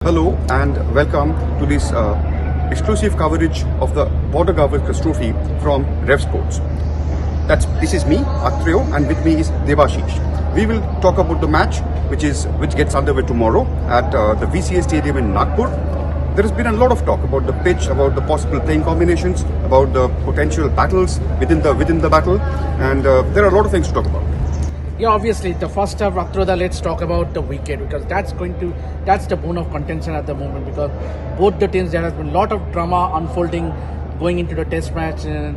Hello and welcome to this exclusive coverage of the Border Gavaskar Trophy from RevSportz. This is me, Atreyo, and with me is Debasis. We will talk about the match which gets underway tomorrow at the VCA Stadium in Nagpur. There has been a lot of talk about the pitch, about the possible playing combinations, about the potential battles within the battle, and there are a lot of things to talk about. Yeah, obviously, the first half, Atroda, let's talk about the wicket because that's the bone of contention at the moment because both the teams, there has been a lot of drama unfolding going into the test match. And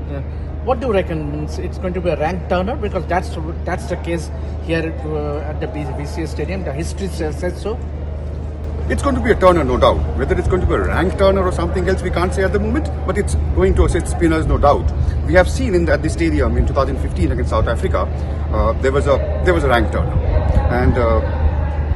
what do you reckon? It's going to be a rank turner because that's the case here at the VCA Stadium. The history says so. It's going to be a turner, no doubt. Whether it's going to be a rank turner or something else, we can't say at the moment, but it's going to assist spinners, no doubt. We have seen at the stadium in 2015 against South Africa, there was a rank turner, and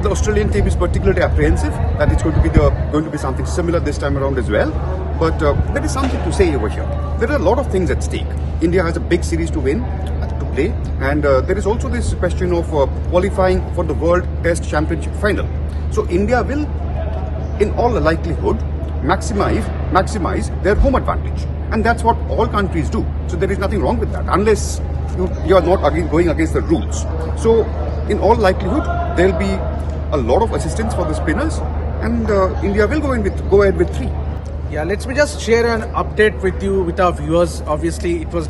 the Australian team is particularly apprehensive that it's going to be something similar this time around as well. But there is something to say over here. There are a lot of things at stake. India has a big series to win, to play, and there is also this question of qualifying for the World Test Championship final. So India will, in all likelihood, maximize their home advantage, and that's what all countries do. So there is nothing wrong with that, unless you are not going against the rules. So in all likelihood, there will be a lot of assistance for the spinners, and India will go ahead with 3. Yeah, let me just share an update with our viewers. Obviously, it was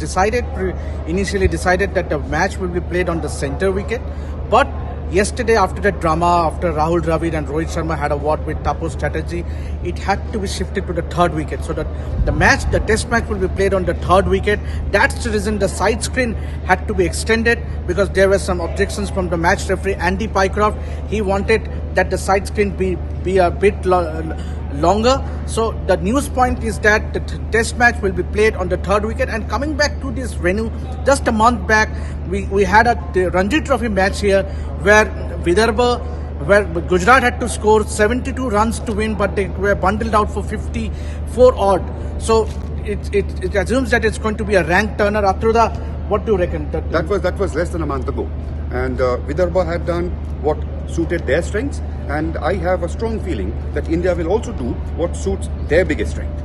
initially decided that the match will be played on the center wicket, but yesterday, after the drama, after Rahul Dravid and Rohit Sharma had a word with Tapo's strategy, it had to be shifted to the third wicket. So that the test match will be played on the third wicket. That's the reason the side screen had to be extended because there were some objections from the match referee, Andy Pycroft. He wanted that the side screen be a bit longer. So the news point is that the test match will be played on the third wicket. And coming back to this venue, just a month back, we had the Ranji Trophy match here where Gujarat had to score 72 runs to win, but they were bundled out for 54 odd. So it assumes that it's going to be a rank turner. Atroda, what do you reckon? That was less than a month ago, and Vidarbha had done what suited their strengths, and I have a strong feeling that India will also do what suits their biggest strength.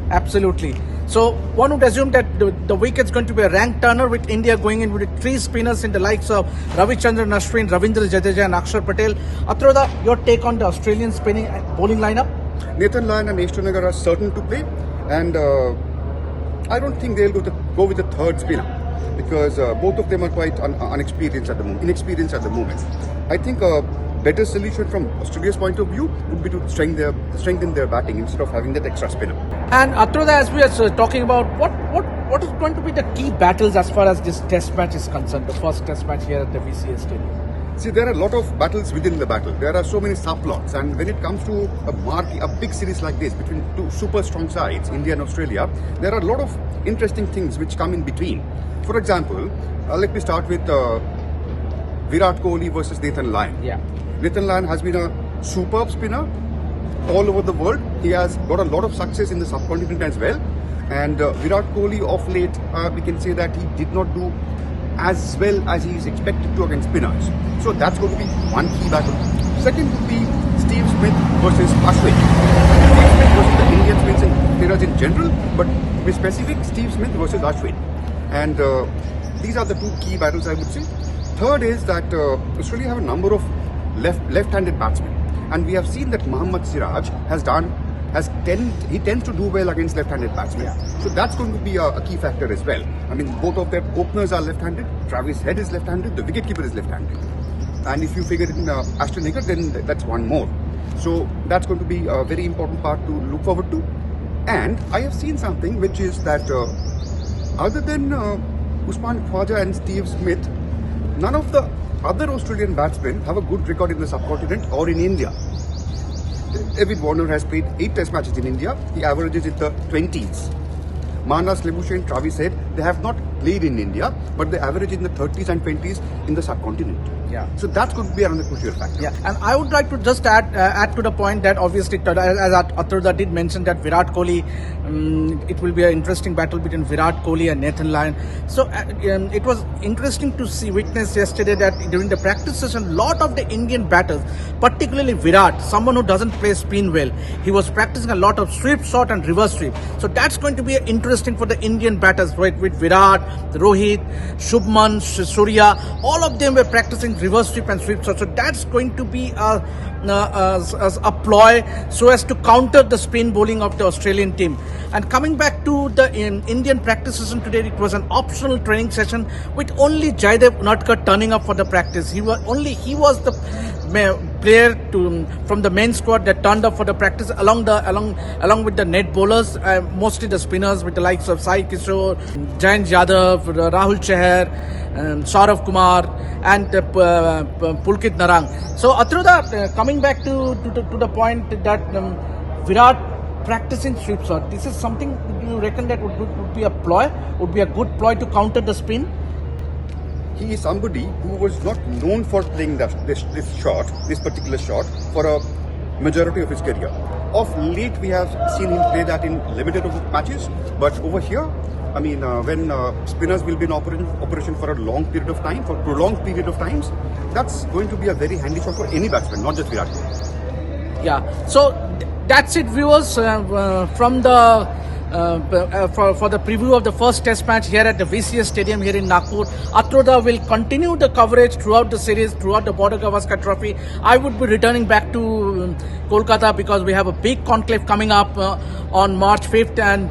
Absolutely. So one would assume that the wicket's going to be a rank turner with India going in with 3 spinners in the likes of Ravichandran Ashwin, Ravindra Jadeja and Akshar Patel. Atroda, your take on the Australian spinning bowling lineup? Nathan Lyon and Ashton are certain to play, and I don't think they'll go with the third spinner because both of them are quite inexperienced at the moment. I think a better solution from Australia's point of view would be to strengthen their batting instead of having that extra spinner. And Atroda, as we are talking about, what is going to be the key battles as far as this test match is concerned, the first test match here at the VCA Stadium? See, there are a lot of battles within the battle. There are so many subplots, and when it comes to a big series like this between 2 super strong sides, India and Australia, there are a lot of interesting things which come in between. For example, let me start with Virat Kohli versus Nathan Lyon. Yeah. Nathan Lyon has been a superb spinner all over the world. He has got a lot of success in the subcontinent as well. And Virat Kohli of late, we can say that he did not do as well as he is expected to against spinners. So that's going to be one key battle. Second would be Steve Smith versus Ashwin. Steve Smith versus the Indian spinners in general, but to be specific, Steve Smith versus Ashwin. And these are the 2 key battles, I would say. Third is that Australia have a number of left-handed batsmen, and we have seen that Mohammad Siraj tends to do well against left-handed batsmen. Yeah. So that's going to be a key factor as well. I mean, both of their openers are left-handed. Travis Head is left-handed. The wicketkeeper is left-handed. And if you figure in Ashton Agar, then that's one more. So that's going to be a very important part to look forward to. And I have seen something which is that other than Usman Khwaja and Steve Smith, none of the other Australian batsmen have a good record in the subcontinent or in India. David Warner has played 8 test matches in India. He averages in the 20s. Manas Labuschagne, Travis Head, They have not played in India, but they average in the 30s and 20s in the subcontinent. Yeah. So that could be another crucial factor. Yeah, and I would like to just add to the point that obviously, as Atreyo did mention, that Virat Kohli, it will be an interesting battle between Virat Kohli and Nathan Lyon. So it was interesting to witness yesterday that during the practice session, lot of the Indian batters, particularly Virat, someone who doesn't play spin well, he was practicing a lot of sweep shot and reverse sweep. So that's going to be interesting for the Indian batters, right? With Virat, Rohit, Shubman, Surya, all of them were practicing reverse sweep and sweep shot. So that's going to be a ploy so as to counter the spin bowling of the Australian team. And coming back to the Indian practice session today, it was an optional training session with only Jaidev Unadkat turning up for the practice. He was the player from the main squad that turned up for the practice along with the net bowlers, mostly the spinners with the likes of Sai Kishore, Jayant Yadav, Rahul Chahar, Saurav Kumar, and Pulkit Narang. So Atreyo, coming back to the point that Virat practicing sweep shot, this is something you reckon that would be a ploy, would be a good ploy to counter the spin? He is somebody who was not known for playing this particular shot, for a majority of his career. Of late, we have seen him play that in limited over matches, but over here, I mean, when spinners will be in operation for a long period of time, for prolonged period of times, that's going to be a very handy shot for any batsman, not just Virat Kohli. Yeah. So that's it, viewers, from the. For the preview of the first test match here at the VCS Stadium here in Nagpur. Atreyo will continue the coverage throughout the series, throughout the Border Gavaskar Trophy. I would be returning back to Kolkata because we have a big conclave coming up on March 5th, and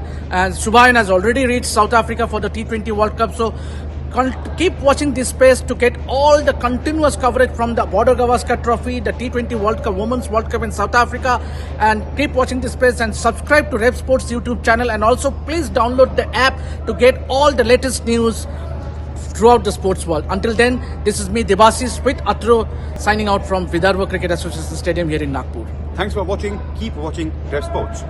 Subhayan has already reached South Africa for the T20 World Cup. So keep watching this space to get all the continuous coverage from the Border Gavaskar Trophy, the T20 World Cup, Women's World Cup in South Africa, and keep watching this space and subscribe to RevSportz YouTube channel, and also please download the app to get all the latest news throughout the sports world. Until then, this is me, Debasis, with Atreyo, signing out from Vidarbha Cricket Association Stadium here in Nagpur. Thanks for watching. Keep watching RevSportz.